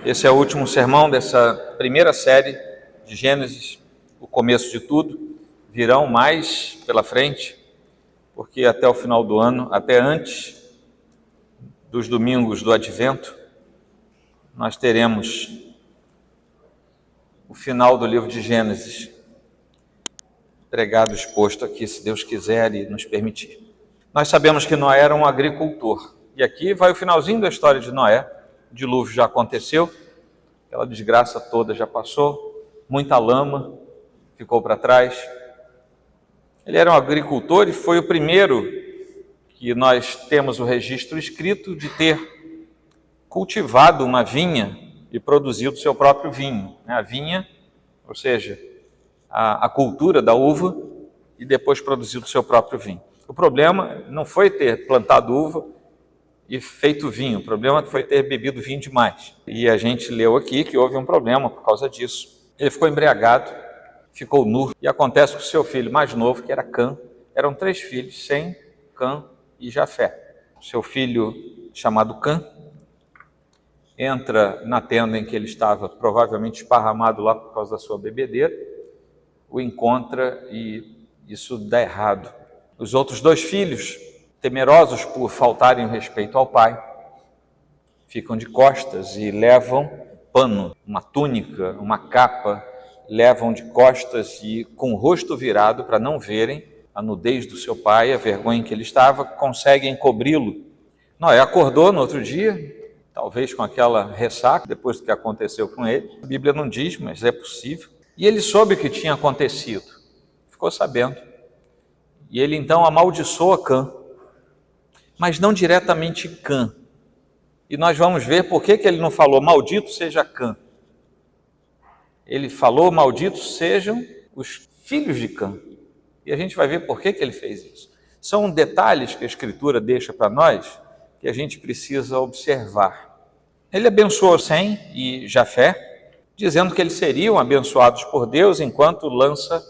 Esse é o último sermão dessa primeira série de Gênesis, o começo de tudo. Virão mais pela frente, porque até o final do ano, até antes dos domingos do Advento, nós teremos o final do livro de Gênesis pregado, exposto aqui, se Deus quiser e nos permitir. Nós sabemos que Noé era um agricultor, e aqui vai o finalzinho da história de Noé. O dilúvio já aconteceu, aquela desgraça toda já passou, muita lama ficou para trás. Ele era um agricultor e foi o primeiro que nós temos o registro escrito de ter cultivado uma vinha e produzido seu próprio vinho. A vinha, ou seja, a cultura da uva, e depois produzido seu próprio vinho. O problema não foi ter plantado uva e feito vinho, o problema foi ter bebido vinho demais. E a gente leu aqui que houve um problema por causa disso. Ele ficou embriagado, ficou nu, e acontece com o seu filho mais novo, que era Cã. Eram 3 filhos, Sem, Cã e Jafé. Seu filho, chamado Cã, entra na tenda em que ele estava, provavelmente esparramado lá por causa da sua bebedeira, o encontra e isso dá errado. Os outros 2 filhos, temerosos por faltarem o respeito ao pai, ficam de costas e levam pano, uma túnica, uma capa, levam de costas e com o rosto virado para não verem a nudez do seu pai, a vergonha em que ele estava, conseguem cobri-lo. Noé acordou no outro dia, talvez com aquela ressaca, depois do que aconteceu com ele. A Bíblia não diz, mas é possível. E ele soube o que tinha acontecido, ficou sabendo. E ele então amaldiçoa Cã, mas não diretamente Cã. E nós vamos ver por que ele não falou maldito seja Cã. Ele falou malditos sejam os filhos de Cã. E a gente vai ver por que ele fez isso. São detalhes que a Escritura deixa para nós que a gente precisa observar. Ele abençoou Sem e Jafé, dizendo que eles seriam abençoados por Deus enquanto lança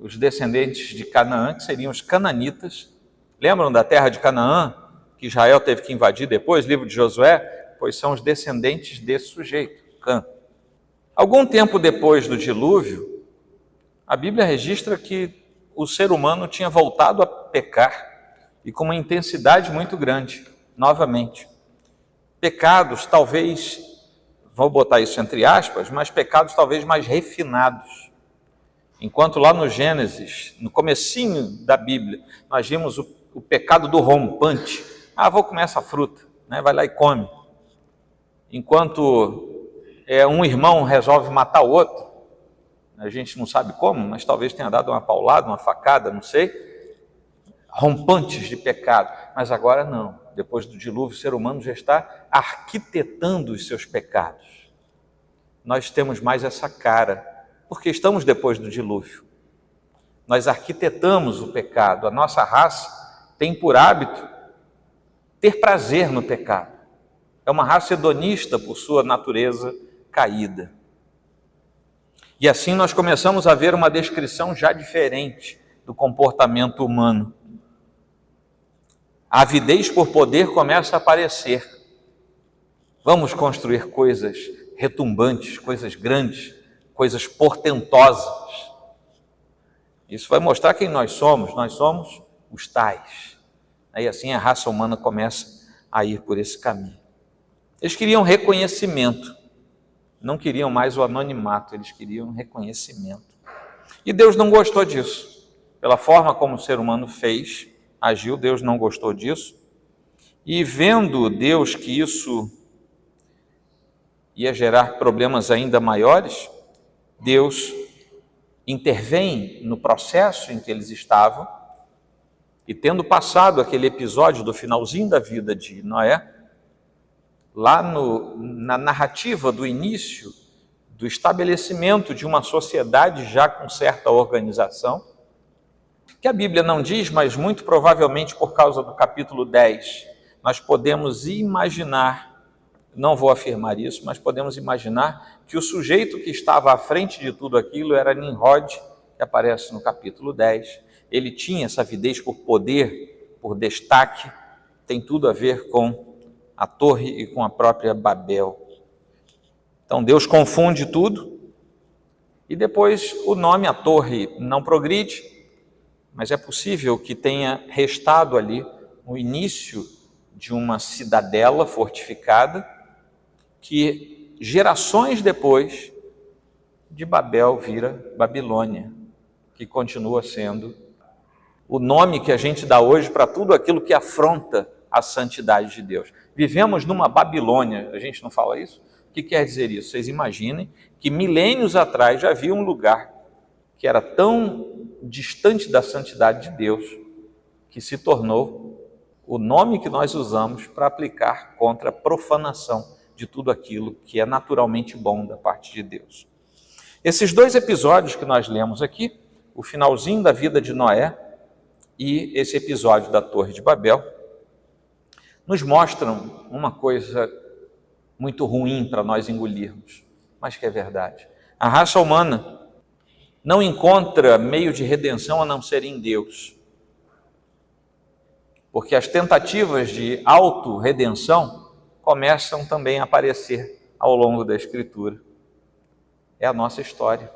os descendentes de Canaã, que seriam os cananitas. Lembram da terra de Canaã, que Israel teve que invadir depois, livro de Josué? Pois são os descendentes desse sujeito, Cã. Algum tempo depois do dilúvio, a Bíblia registra que o ser humano tinha voltado a pecar, e com uma intensidade muito grande, novamente. Pecados talvez, vou botar isso entre aspas, mas pecados talvez mais refinados. Enquanto lá no Gênesis, no comecinho da Bíblia, nós vimos o pecado do rompante. Vou comer essa fruta, né? Vai lá e come. Enquanto um irmão resolve matar o outro, a gente não sabe como, mas talvez tenha dado uma paulada, uma facada, não sei. Rompantes de pecado. Mas agora não. Depois do dilúvio, o ser humano já está arquitetando os seus pecados. Nós temos mais essa cara, porque estamos depois do dilúvio. Nós arquitetamos o pecado. A nossa raça tem por hábito ter prazer no pecado. É uma raça hedonista por sua natureza caída. E assim nós começamos a ver uma descrição já diferente do comportamento humano. A avidez por poder começa a aparecer. Vamos construir coisas retumbantes, coisas grandes, coisas portentosas. Isso vai mostrar quem nós somos os tais. Aí assim a raça humana começa a ir por esse caminho. Eles queriam reconhecimento, não queriam mais o anonimato, eles queriam reconhecimento. E Deus não gostou disso. Pela forma como o ser humano fez, agiu, Deus não gostou disso. E vendo Deus que isso ia gerar problemas ainda maiores, Deus intervém no processo em que eles estavam, e tendo passado aquele episódio do finalzinho da vida de Noé, lá na narrativa do início do estabelecimento de uma sociedade já com certa organização, que a Bíblia não diz, mas muito provavelmente por causa do capítulo 10, nós podemos imaginar, não vou afirmar isso, mas podemos imaginar que o sujeito que estava à frente de tudo aquilo era Nimrod, que aparece no capítulo 10. Ele tinha essa avidez por poder, por destaque, tem tudo a ver com a torre e com a própria Babel. Então Deus confunde tudo e depois o nome, a torre, não progride, mas é possível que tenha restado ali o início de uma cidadela fortificada que gerações depois de Babel vira Babilônia, que continua sendo o nome que a gente dá hoje para tudo aquilo que afronta a santidade de Deus. Vivemos numa Babilônia, a gente não fala isso? O que quer dizer isso? Vocês imaginem que milênios atrás já havia um lugar que era tão distante da santidade de Deus que se tornou o nome que nós usamos para aplicar contra a profanação de tudo aquilo que é naturalmente bom da parte de Deus. Esses dois episódios que nós lemos aqui, o finalzinho da vida de Noé e esse episódio da Torre de Babel, nos mostram uma coisa muito ruim para nós engolirmos, mas que é verdade. A raça humana não encontra meio de redenção a não ser em Deus, porque as tentativas de autorredenção começam também a aparecer ao longo da Escritura. É a nossa história,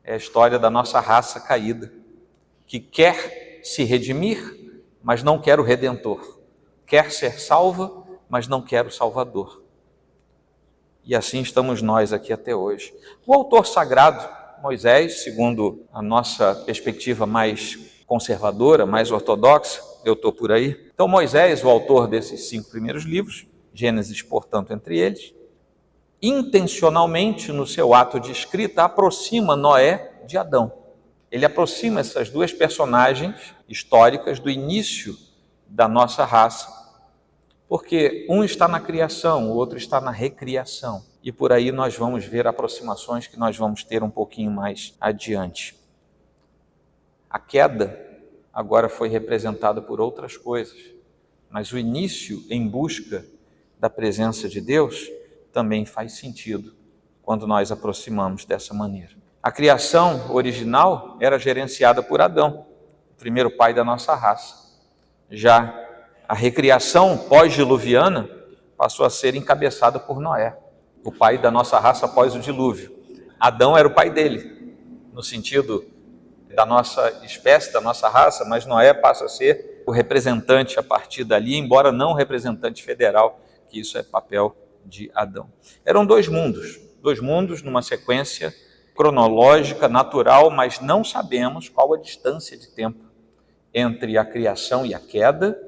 é a história da nossa raça caída, que quer se redimir, mas não quer o Redentor, quer ser salva, mas não quer o Salvador. E assim estamos nós aqui até hoje. O autor sagrado, Moisés, segundo a nossa perspectiva mais conservadora, mais ortodoxa, eu estou por aí. Então Moisés, o autor desses 5 primeiros livros, Gênesis, portanto, entre eles, intencionalmente no seu ato de escrita aproxima Noé de Adão. Ele aproxima essas duas personagens históricas do início da nossa raça, porque um está na criação, o outro está na recriação. E por aí nós vamos ver aproximações que nós vamos ter um pouquinho mais adiante. A queda agora foi representada por outras coisas, mas o início em busca da presença de Deus também faz sentido quando nós aproximamos dessa maneira. A criação original era gerenciada por Adão, o primeiro pai da nossa raça. Já a recriação pós-diluviana passou a ser encabeçada por Noé, o pai da nossa raça após o dilúvio. Adão era o pai dele, no sentido da nossa espécie, da nossa raça, mas Noé passa a ser o representante a partir dali, embora não representante federal, que isso é papel de Adão. Eram dois mundos numa sequência cronológica, natural, mas não sabemos qual a distância de tempo entre a criação e a queda,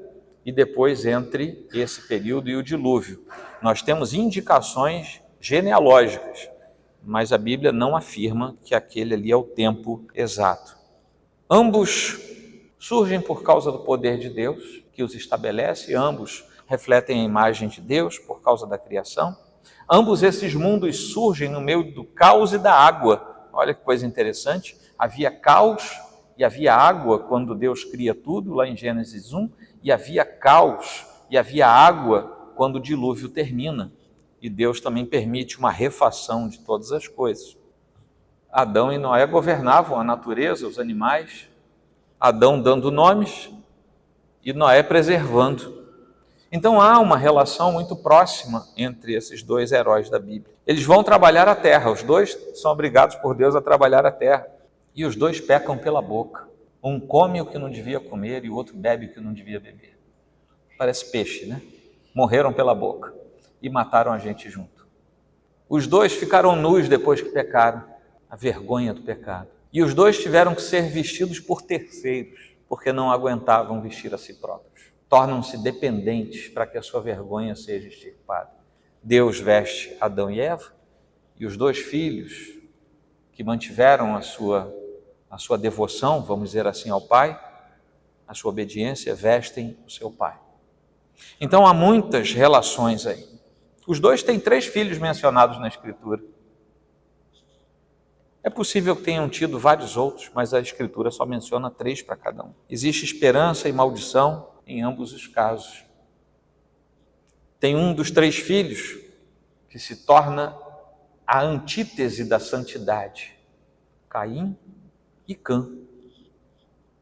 e depois entre esse período e o dilúvio. Nós temos indicações genealógicas, mas a Bíblia não afirma que aquele ali é o tempo exato. Ambos surgem por causa do poder de Deus, que os estabelece, ambos refletem a imagem de Deus por causa da criação. Ambos esses mundos surgem no meio do caos e da água. Olha que coisa interessante, havia caos e havia água quando Deus cria tudo, lá em Gênesis 1, e havia caos e havia água quando o dilúvio termina. E Deus também permite uma refação de todas as coisas. Adão e Noé governavam a natureza, os animais, Adão dando nomes e Noé preservando. Então há uma relação muito próxima entre esses dois heróis da Bíblia. Eles vão trabalhar a terra, os dois são obrigados por Deus a trabalhar a terra. E os dois pecam pela boca. Um come o que não devia comer e o outro bebe o que não devia beber. Parece peixe, né? Morreram pela boca e mataram a gente junto. Os dois ficaram nus depois que pecaram, a vergonha do pecado. E os dois tiveram que ser vestidos por terceiros, porque não aguentavam vestir a si próprios. Tornam-se dependentes para que a sua vergonha seja extirpada. Deus veste Adão e Eva, e os dois filhos que mantiveram a sua devoção, vamos dizer assim, ao Pai, a sua obediência, vestem o seu Pai. Então há muitas relações aí. Os dois têm 3 filhos mencionados na Escritura. É possível que tenham tido vários outros, mas a Escritura só menciona 3 para cada um. Existe esperança e maldição em ambos os casos. Tem um dos 3 filhos que se torna a antítese da santidade, Caim e Cã.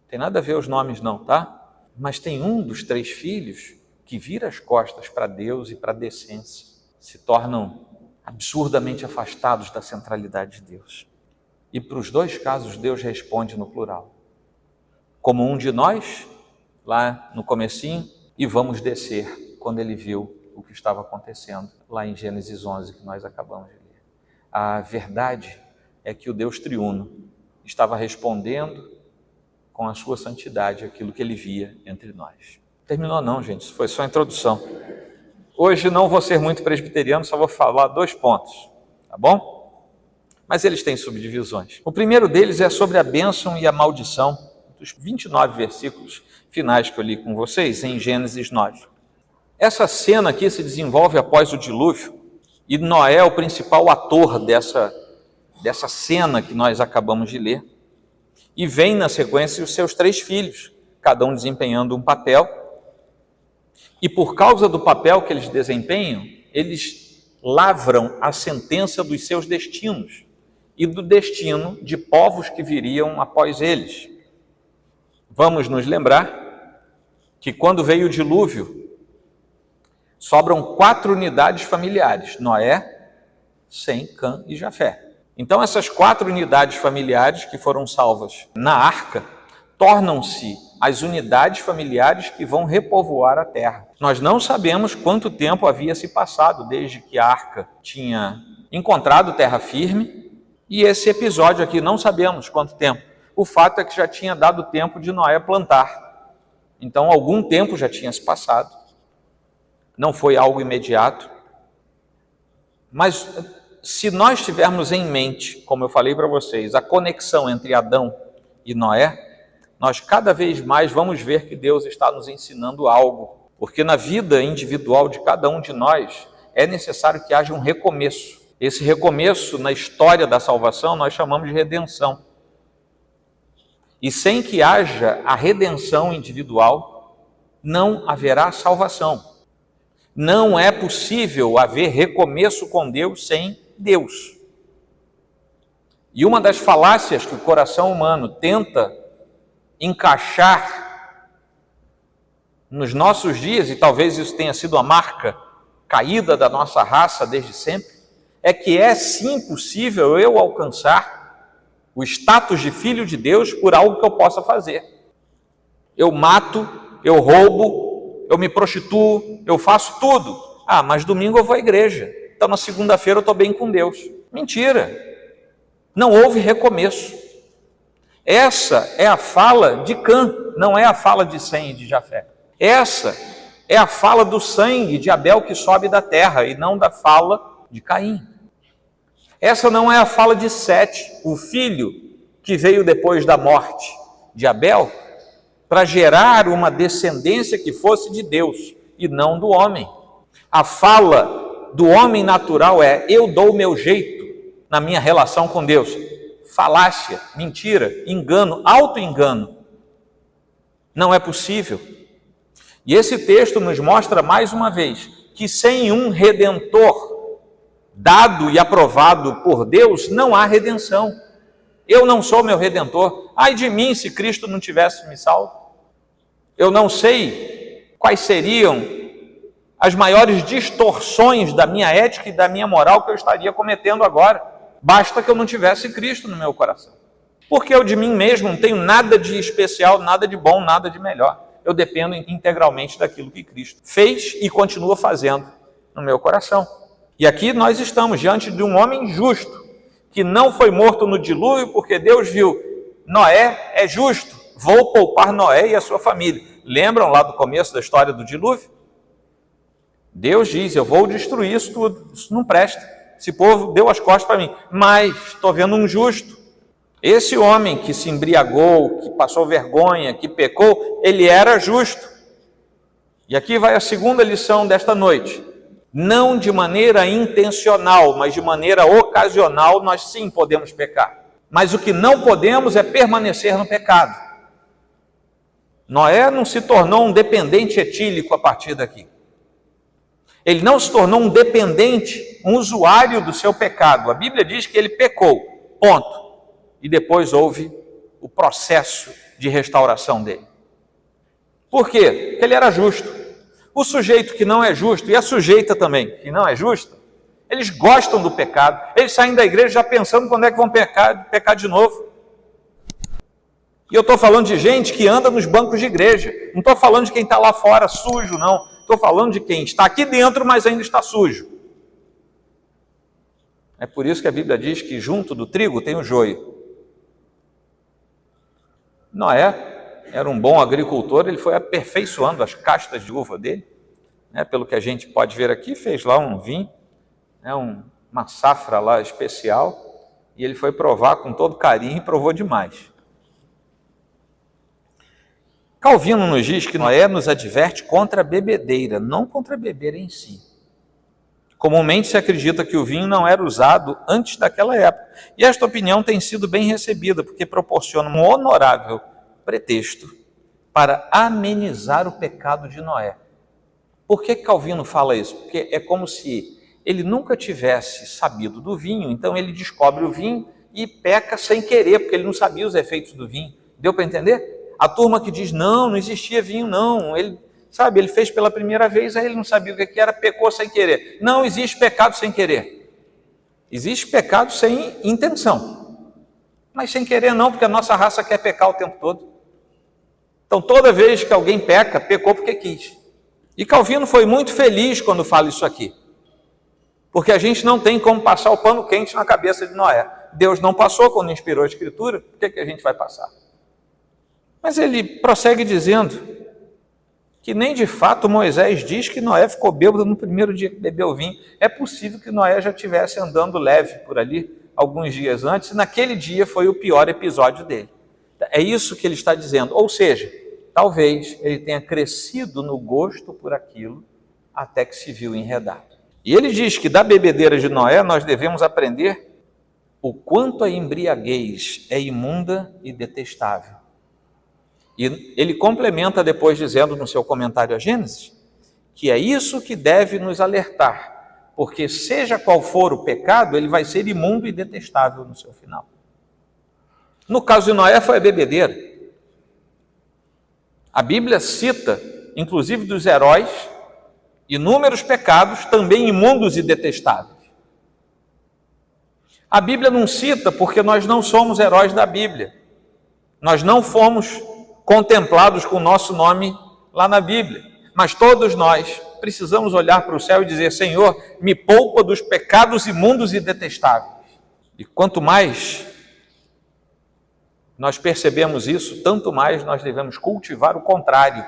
Tem nada a ver os nomes não, tá? Mas tem um dos 3 filhos que vira as costas para Deus e para a decência. Se tornam absurdamente afastados da centralidade de Deus. E para os dois casos, Deus responde no plural. Como um de nós, lá no comecinho, e vamos descer, quando ele viu o que estava acontecendo, lá em Gênesis 11, que nós acabamos de ler. A verdade é que o Deus triuno estava respondendo com a sua santidade aquilo que ele via entre nós. Terminou não, gente, isso foi só a introdução. Hoje não vou ser muito presbiteriano, só vou falar 2 pontos, tá bom? Mas eles têm subdivisões. O primeiro deles é sobre a bênção e a maldição, dos 29 versículos finais que eu li com vocês, em Gênesis 9. Essa cena aqui se desenvolve após o dilúvio, e Noé é o principal ator dessa cena que nós acabamos de ler, e vem na sequência os seus 3 filhos, cada um desempenhando um papel, e por causa do papel que eles desempenham, eles lavram a sentença dos seus destinos e do destino de povos que viriam após eles. Vamos nos lembrar que quando veio o dilúvio, sobram 4 unidades familiares: Noé, Sem, Cã e Jafé. Então essas 4 unidades familiares que foram salvas na arca tornam-se as unidades familiares que vão repovoar a terra. Nós não sabemos quanto tempo havia se passado desde que a arca tinha encontrado terra firme, e esse episódio aqui não sabemos quanto tempo. O fato é que já tinha dado tempo de Noé plantar. Então algum tempo já tinha se passado. Não foi algo imediato. Mas se nós tivermos em mente, como eu falei para vocês, a conexão entre Adão e Noé, nós cada vez mais vamos ver que Deus está nos ensinando algo. Porque na vida individual de cada um de nós, é necessário que haja um recomeço. Esse recomeço, na história da salvação, nós chamamos de redenção. E sem que haja a redenção individual, não haverá salvação. Não é possível haver recomeço com Deus sem Deus. E uma das falácias que o coração humano tenta encaixar nos nossos dias, e talvez isso tenha sido a marca caída da nossa raça desde sempre, é que é sim possível eu alcançar o status de filho de Deus por algo que eu possa fazer. Eu mato, eu roubo, eu me prostituo, eu faço tudo. Ah, mas domingo eu vou à igreja, então na segunda-feira eu estou bem com Deus. Mentira! Não houve recomeço. Essa é a fala de Cã, não é a fala de Sem e de Jafé. Essa é a fala do sangue de Abel que sobe da terra e não da fala de Caim. Essa não é a fala de Sete, o filho que veio depois da morte de Abel, para gerar uma descendência que fosse de Deus e não do homem. A fala do homem natural é: eu dou o meu jeito na minha relação com Deus. Falácia, mentira, engano, auto-engano. Não é possível. E esse texto nos mostra mais uma vez que sem um redentor dado e aprovado por Deus, não há redenção. Eu não sou meu redentor. Ai de mim se Cristo não tivesse me salvo. Eu não sei quais seriam as maiores distorções da minha ética e da minha moral que eu estaria cometendo agora. Basta que eu não tivesse Cristo no meu coração. Porque eu de mim mesmo não tenho nada de especial, nada de bom, nada de melhor. Eu dependo integralmente daquilo que Cristo fez e continua fazendo no meu coração. E aqui nós estamos diante de um homem justo, que não foi morto no dilúvio, porque Deus viu: Noé é justo, vou poupar Noé e a sua família. Lembram lá do começo da história do dilúvio? Deus diz: eu vou destruir isso tudo, isso não presta. Esse povo deu as costas para mim, mas estou vendo um justo. Esse homem que se embriagou, que passou vergonha, que pecou, ele era justo. E aqui vai a segunda lição desta noite. Não de maneira intencional, mas de maneira ocasional, nós sim podemos pecar. Mas o que não podemos é permanecer no pecado. Noé não se tornou um dependente etílico a partir daqui. Ele não se tornou um dependente, um usuário do seu pecado. A Bíblia diz que ele pecou, ponto. E depois houve o processo de restauração dele. Por quê? Porque ele era justo. O sujeito que não é justo, e a sujeita também, que não é justa, Eles gostam do pecado. Eles saem da igreja já pensando quando é que vão pecar de novo. E eu estou falando de gente que anda nos bancos de igreja. Não estou falando de quem está lá fora sujo, não. Estou falando de quem está aqui dentro, mas ainda está sujo. É por isso que a Bíblia diz que junto do trigo tem o joio. Noé era um bom agricultor, ele foi aperfeiçoando as castas de uva dele. Pelo que a gente pode ver aqui, fez lá um vinho, uma safra lá especial, e ele foi provar com todo carinho e provou demais. Calvino nos diz que Noé nos adverte contra a bebedeira, não contra a beber em si. Comumente se acredita que o vinho não era usado antes daquela época. E esta opinião tem sido bem recebida, porque proporciona um honorável pretexto para amenizar o pecado de Noé. Por que Calvino fala isso? Porque é como se ele nunca tivesse sabido do vinho, então ele descobre o vinho e peca sem querer, porque ele não sabia os efeitos do vinho. Deu para entender? A turma que diz, não existia vinho, não. Ele fez pela primeira vez, aí ele não sabia o que era, pecou sem querer. Não existe pecado sem querer. Existe pecado sem intenção. Mas sem querer não, porque a nossa raça quer pecar o tempo todo. Então toda vez que alguém peca, pecou porque quis. E Calvino foi muito feliz quando fala isso aqui. Porque a gente não tem como passar o pano quente na cabeça de Noé. Deus não passou quando inspirou a Escritura, por que a gente vai passar? Mas ele prossegue dizendo que nem de fato Moisés diz que Noé ficou bêbado no primeiro dia que bebeu vinho. É possível que Noé já estivesse andando leve por ali alguns dias antes, e naquele dia foi o pior episódio dele. É isso que ele está dizendo. Ou seja, talvez ele tenha crescido no gosto por aquilo até que se viu enredado. E ele diz que da bebedeira de Noé nós devemos aprender o quanto a embriaguez é imunda e detestável. E ele complementa depois dizendo no seu comentário a Gênesis, que é isso que deve nos alertar, porque seja qual for o pecado, ele vai ser imundo e detestável no seu final. No caso de Noé foi a bebedeira. A Bíblia cita, inclusive dos heróis, inúmeros pecados também imundos e detestáveis. A Bíblia não cita porque nós não somos heróis da Bíblia. Nós não fomos contemplados com o nosso nome lá na Bíblia. Mas todos nós precisamos olhar para o céu e dizer, Senhor, me poupa dos pecados imundos e detestáveis. E quanto mais nós percebemos isso, tanto mais nós devemos cultivar o contrário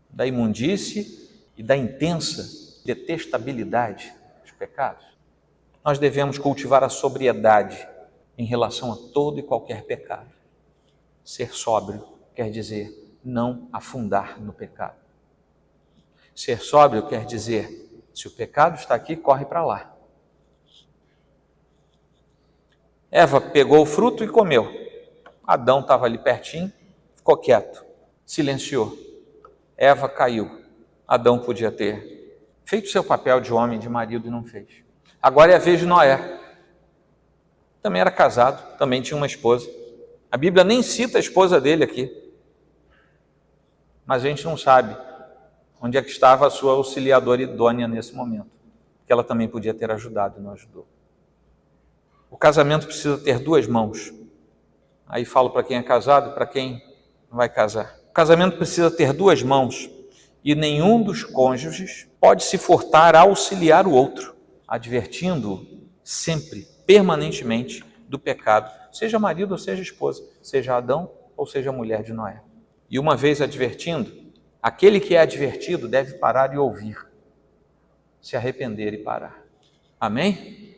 da imundície e da intensa detestabilidade dos pecados. Nós devemos cultivar a sobriedade em relação a todo e qualquer pecado. Ser sóbrio quer dizer não afundar no pecado. Ser sóbrio quer dizer, se o pecado está aqui, corre para lá. Eva pegou o fruto e comeu. Adão estava ali pertinho, ficou quieto, silenciou. Eva caiu. Adão podia ter feito seu papel de homem, de marido, e não fez. Agora é a vez de Noé. Também era casado, também tinha uma esposa. A Bíblia nem cita a esposa dele aqui. Mas a gente não sabe onde é que estava a sua auxiliadora idônea nesse momento. Que ela também podia ter ajudado e não ajudou. O casamento precisa ter duas mãos. Aí falo para quem é casado e para quem não vai casar. O casamento precisa ter duas mãos e nenhum dos cônjuges pode se furtar a auxiliar o outro, advertindo-o sempre, permanentemente, do pecado, seja marido ou seja esposa, seja Adão ou seja mulher de Noé. E uma vez advertindo, aquele que é advertido deve parar e ouvir, se arrepender e parar. Amém?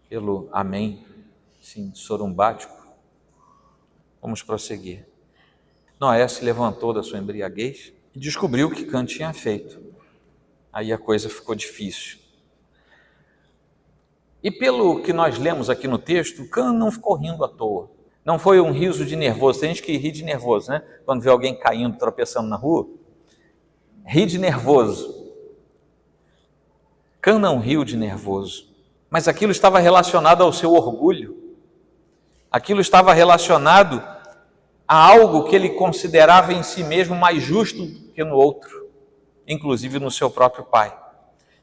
Pelo amém, sim, sorumbático, vamos prosseguir. Noé se levantou da sua embriaguez e descobriu o que Cã tinha feito. Aí a coisa ficou difícil. E pelo que nós lemos aqui no texto, Cã não ficou rindo à toa. Não foi um riso de nervoso. Tem gente que ri de nervoso, né? Quando vê alguém caindo, tropeçando na rua, ri de nervoso. Cã não riu de nervoso. Mas aquilo estava relacionado ao seu orgulho. Aquilo estava relacionado a algo que ele considerava em si mesmo mais justo que no outro. inclusive no seu próprio pai.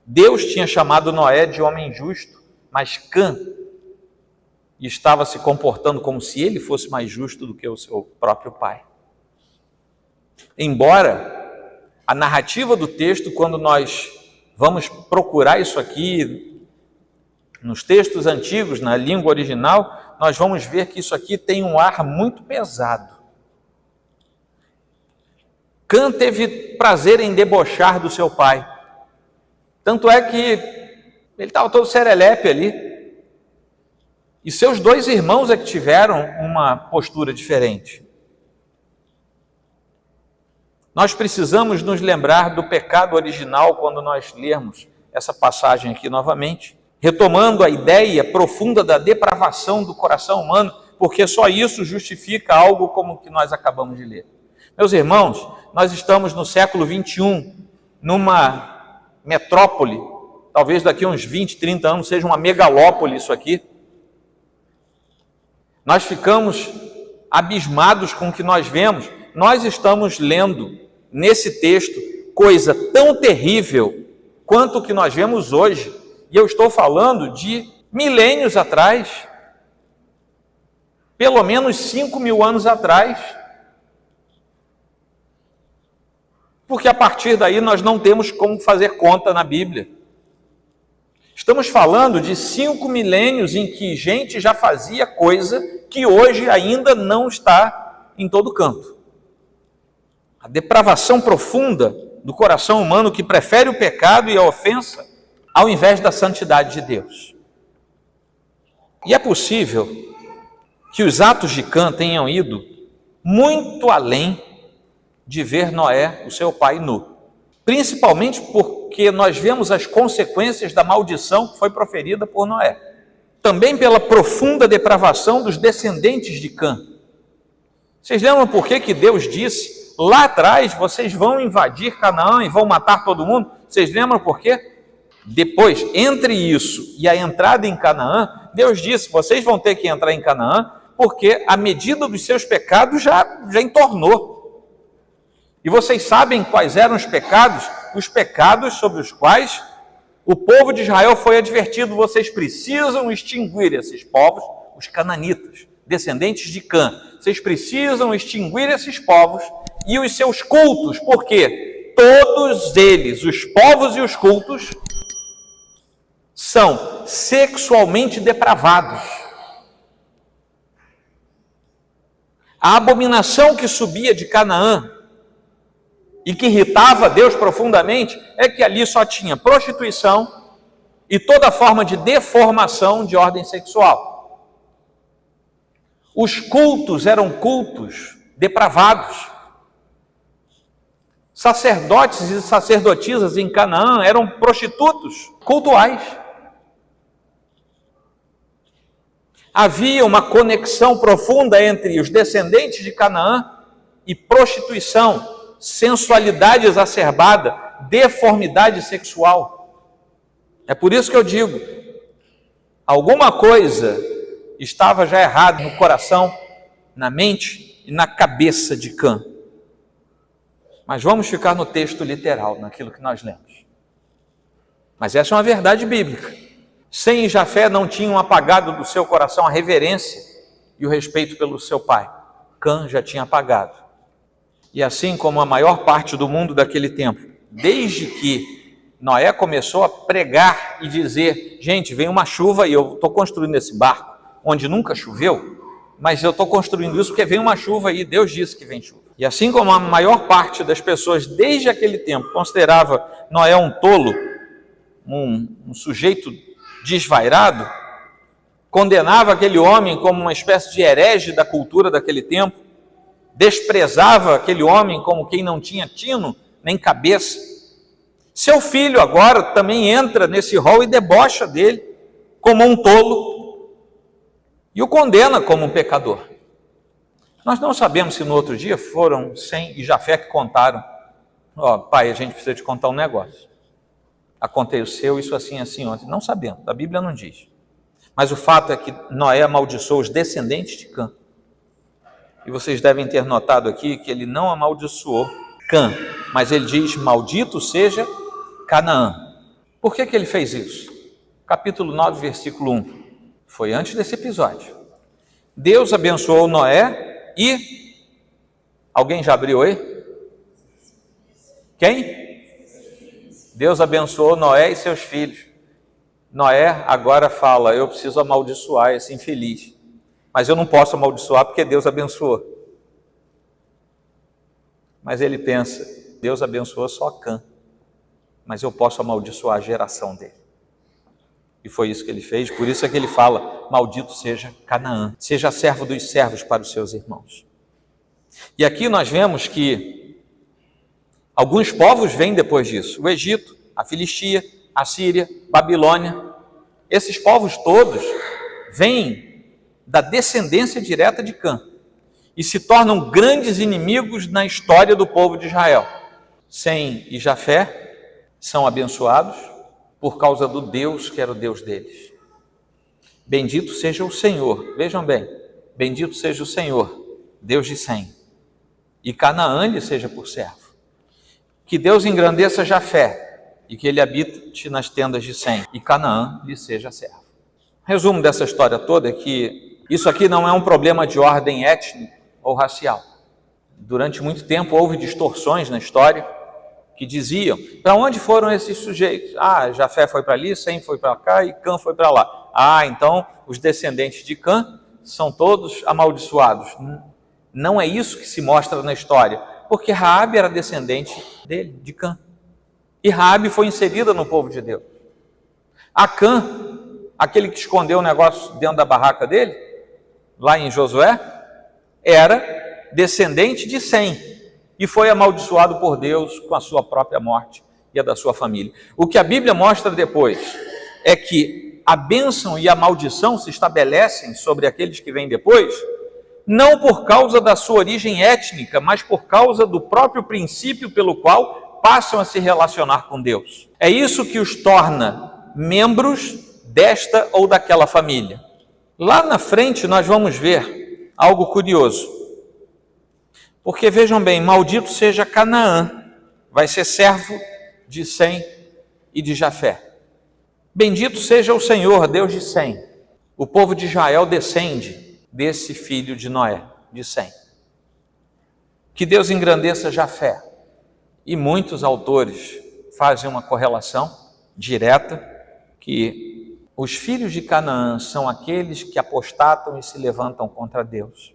Deus tinha chamado Noé de homem justo, mas Cã estava se comportando como se ele fosse mais justo do que o seu próprio pai. Embora a narrativa do texto, quando nós vamos procurar isso aqui nos textos antigos, na língua original, nós vamos ver que isso aqui tem um ar muito pesado. Cã teve prazer em debochar do seu pai. Tanto é que ele estava todo serelepe ali. E seus dois irmãos é que tiveram uma postura diferente. Nós precisamos nos lembrar do pecado original quando nós lermos essa passagem aqui novamente, retomando a ideia profunda da depravação do coração humano, porque só isso justifica algo como o que nós acabamos de ler. Meus irmãos, nós estamos no século 21, numa metrópole, talvez daqui a uns 20, 30 anos seja uma megalópole isso aqui. Nós ficamos abismados com o que nós vemos. Nós estamos lendo nesse texto coisa tão terrível quanto o que nós vemos hoje. E eu estou falando de milênios atrás, pelo menos 5.000 anos atrás. Porque a partir daí nós não temos como fazer conta na Bíblia. Estamos falando de 5 milênios em que gente já fazia coisa que hoje ainda não está em todo canto. A depravação profunda do coração humano que prefere o pecado e a ofensa ao invés da santidade de Deus. E é possível que os atos de Cã tenham ido muito além de ver Noé, o seu pai, nu. Principalmente porque nós vemos as consequências da maldição que foi proferida por Noé. Também pela profunda depravação dos descendentes de Cã. Vocês lembram por que Deus disse, lá atrás, vocês vão invadir Canaã e vão matar todo mundo? Vocês lembram por quê? Depois, entre isso e a entrada em Canaã, Deus disse, vocês vão ter que entrar em Canaã, porque a medida dos seus pecados já entornou. E vocês sabem quais eram os pecados sobre os quais o povo de Israel foi advertido, vocês precisam extinguir esses povos, os cananitas, descendentes de Cã. Vocês precisam extinguir esses povos e os seus cultos, porque todos eles, os povos e os cultos, são sexualmente depravados. A abominação que subia de Canaã e que irritava Deus profundamente é que ali só tinha prostituição e toda forma de deformação de ordem sexual. Os cultos eram cultos depravados. Sacerdotes e sacerdotisas em Canaã eram prostitutos cultuais. Havia uma conexão profunda entre os descendentes de Canaã e prostituição, sensualidade exacerbada, deformidade sexual. É por isso que eu digo, alguma coisa estava já errada no coração, na mente e na cabeça de Cã. Mas vamos ficar no texto literal, naquilo que nós lemos. Mas essa é uma verdade bíblica. Sem e Jafé não tinham apagado do seu coração a reverência e o respeito pelo seu pai. Cã já tinha apagado. E assim como a maior parte do mundo daquele tempo, desde que Noé começou a pregar e dizer, gente, vem uma chuva e eu estou construindo esse barco, onde nunca choveu, mas eu estou construindo isso porque vem uma chuva e Deus disse que vem chuva. E assim como a maior parte das pessoas desde aquele tempo considerava Noé um tolo, um sujeito desvairado, condenava aquele homem como uma espécie de herege da cultura daquele tempo, desprezava aquele homem como quem não tinha tino nem cabeça. Seu filho agora também entra nesse rol e debocha dele como um tolo e o condena como um pecador. Nós não sabemos se no outro dia foram Sem e Jafé que contaram, pai, a gente precisa te contar um negócio. Aconteceu isso assim, assim ontem. Não sabemos, a Bíblia não diz. Mas o fato é que Noé amaldiçoou os descendentes de Cã. E vocês devem ter notado aqui que ele não amaldiçoou Cã, mas ele diz: maldito seja Canaã. Por que ele fez isso? Capítulo 9, versículo 1. Foi antes desse episódio. Deus abençoou Noé e... Alguém já abriu aí? Quem? Deus abençoou Noé e seus filhos. Noé agora fala: eu preciso amaldiçoar esse infeliz. Mas eu não posso amaldiçoar porque Deus abençoou. Mas ele pensa: Deus abençoou só Cã, mas eu posso amaldiçoar a geração dele. E foi isso que ele fez, por isso é que ele fala: maldito seja Canaã, seja servo dos servos para os seus irmãos. E aqui nós vemos que alguns povos vêm depois disso: o Egito, a Filistia, a Síria, Babilônia. Esses povos todos vêm da descendência direta de Cã e se tornam grandes inimigos na história do povo de Israel. Sem e Jafé são abençoados por causa do Deus que era o Deus deles. Bendito seja o Senhor, vejam bem, bendito seja o Senhor, Deus de Sem, e Canaã lhe seja por servo. Que Deus engrandeça Jafé e que ele habite nas tendas de Sem, e Canaã lhe seja servo. Resumo dessa história toda é que isso aqui não é um problema de ordem étnica ou racial. Durante muito tempo houve distorções na história que diziam: para onde foram esses sujeitos? Ah, Jafé foi para ali, Sem foi para cá e Cã foi para lá. Ah, então os descendentes de Cã são todos amaldiçoados. Não é isso que se mostra na história, porque Raabe era descendente dele, de Cã. E Raabe foi inserida no povo de Deus. Acã, aquele que escondeu o negócio dentro da barraca dele, lá em Josué, era descendente de Sem e foi amaldiçoado por Deus com a sua própria morte e a da sua família. O que a Bíblia mostra depois é que a bênção e a maldição se estabelecem sobre aqueles que vêm depois, não por causa da sua origem étnica, mas por causa do próprio princípio pelo qual passam a se relacionar com Deus. É isso que os torna membros desta ou daquela família. Lá na frente nós vamos ver algo curioso. Porque vejam bem, maldito seja Canaã, vai ser servo de Sem e de Jafé. Bendito seja o Senhor, Deus de Sem. O povo de Israel descende desse filho de Noé, de Sem. Que Deus engrandeça Jafé. E muitos autores fazem uma correlação direta que os filhos de Canaã são aqueles que apostatam e se levantam contra Deus.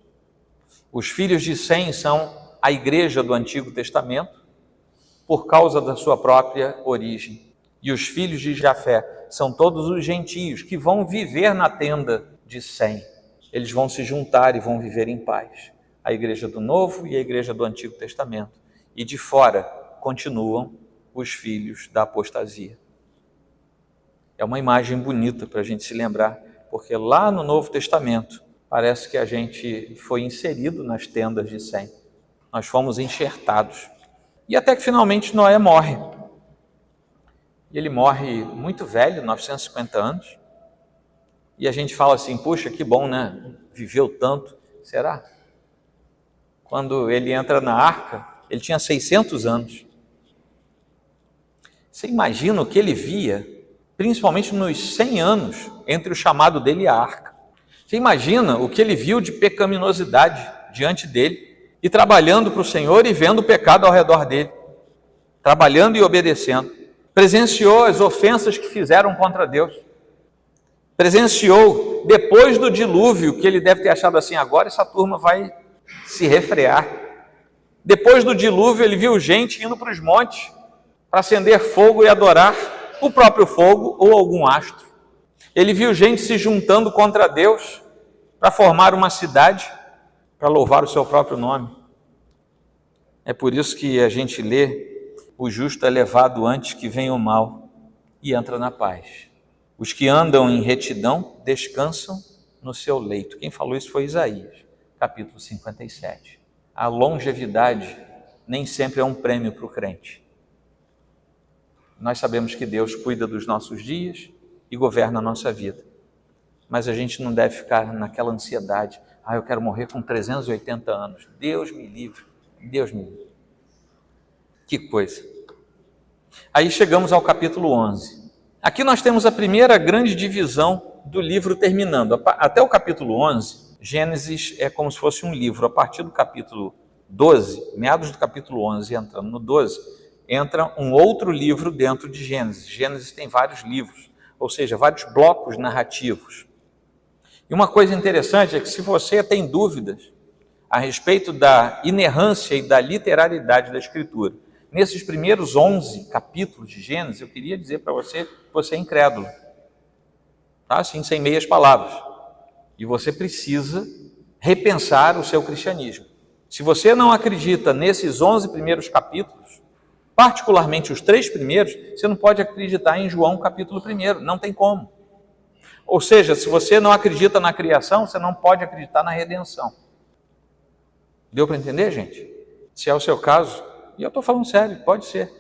Os filhos de Sem são a igreja do Antigo Testamento, por causa da sua própria origem. E os filhos de Jafé são todos os gentios que vão viver na tenda de Sem. Eles vão se juntar e vão viver em paz. A igreja do Novo e a igreja do Antigo Testamento. E de fora continuam os filhos da apostasia. É uma imagem bonita para a gente se lembrar, porque lá no Novo Testamento, parece que a gente foi inserido nas tendas de Sem. Nós fomos enxertados. E até que finalmente Noé morre. Ele morre muito velho, 950 anos. E a gente fala assim: puxa, que bom, né? Viveu tanto. Será? Quando ele entra na arca, ele tinha 600 anos. Você imagina o que ele via, principalmente nos 100 anos, entre o chamado dele e a arca. Você imagina o que ele viu de pecaminosidade diante dele, e trabalhando para o Senhor e vendo o pecado ao redor dele, trabalhando e obedecendo. Presenciou as ofensas que fizeram contra Deus. Presenciou, depois do dilúvio, que ele deve ter achado assim: agora essa turma vai se refrear. Depois do dilúvio, ele viu gente indo para os montes para acender fogo e adorar o próprio fogo ou algum astro. Ele viu gente se juntando contra Deus para formar uma cidade, para louvar o seu próprio nome. É por isso que a gente lê: o justo é levado antes que venha o mal e entra na paz. Os que andam em retidão descansam no seu leito. Quem falou isso foi Isaías, capítulo 57. A longevidade nem sempre é um prêmio para o crente. Nós sabemos que Deus cuida dos nossos dias e governa a nossa vida. Mas a gente não deve ficar naquela ansiedade: eu quero morrer com 380 anos. Deus me livre, Deus me livre. Que coisa! Aí chegamos ao capítulo 11. Aqui nós temos a primeira grande divisão do livro terminando. Até o capítulo 11, Gênesis é como se fosse um livro. A partir do capítulo 12, meados do capítulo 11, entrando no 12, entra um outro livro dentro de Gênesis. Gênesis tem vários livros, ou seja, vários blocos narrativos. E uma coisa interessante é que se você tem dúvidas a respeito da inerrância e da literalidade da Escritura, nesses primeiros 11 capítulos de Gênesis, eu queria dizer para você que você é incrédulo. Tá? Assim, sem meias palavras. E você precisa repensar o seu cristianismo. Se você não acredita nesses 11 primeiros capítulos, particularmente os 3 primeiros, você não pode acreditar em João capítulo 1, não tem como. Ou seja, se você não acredita na criação, você não pode acreditar na redenção. Deu para entender, gente? Se é o seu caso, e eu estou falando sério, pode ser.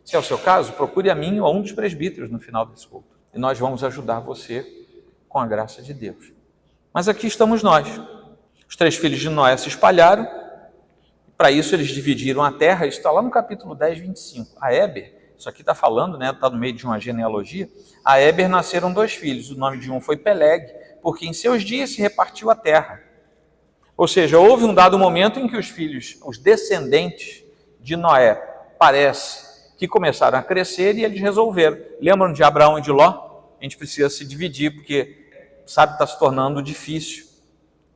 Se é o seu caso, procure a mim ou a um dos presbíteros no final desse culto. E nós vamos ajudar você com a graça de Deus. Mas aqui estamos nós. Os 3 filhos de Noé se espalharam. Para isso eles dividiram a terra. Isso está lá no capítulo 10, 25. A Éber, isso aqui está falando, né? Está no meio de uma genealogia. A Éber nasceram 2 filhos. O nome de um foi Peleg, porque em seus dias se repartiu a terra. Ou seja, houve um dado momento em que os filhos, os descendentes de Noé, parece que começaram a crescer e eles resolveram. Lembram de Abraão e de Ló? A gente precisa se dividir, porque, sabe, está se tornando difícil.